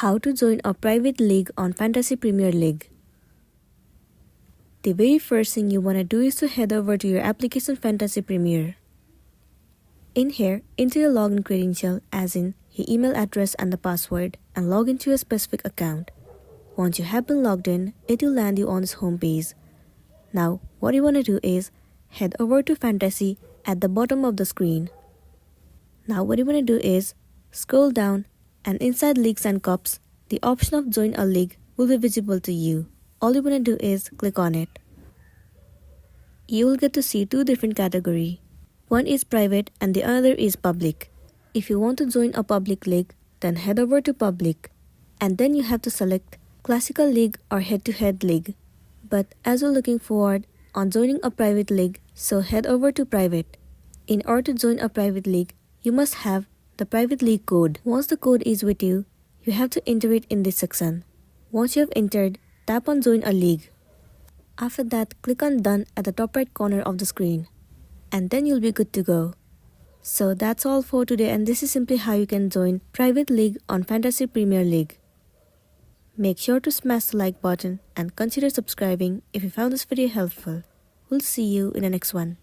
How to join a private league on Fantasy Premier League. The very first thing you want to do is to head over to your application Fantasy Premier. In here, enter your login credential as in your email address and the password and log into a specific account. Once you have been logged in, it will land you on this home page. Now, what you want to do is head over to Fantasy at the bottom of the screen. Now what you want to do is scroll down and inside Leagues and Cups, the option of Join a League will be visible to you. All you want to do is click on it. You will get to see two different categories. One is private and the other is public. If you want to join a public league, then head over to public. And then you have to select classical league or head-to-head league. But as you're looking forward on joining a private league, so head over to private. In order to join a private league, you must have the private league code. Once the code is with you, you have to enter it in this section. Once you have entered, tap on Join a League. After that, click on Done at the top right corner of the screen. And then you'll be good to go. So that's all for today, and this is simply how you can join private league on Fantasy Premier League. Make sure to smash the like button and consider subscribing if you found this video helpful. We'll see you in the next one.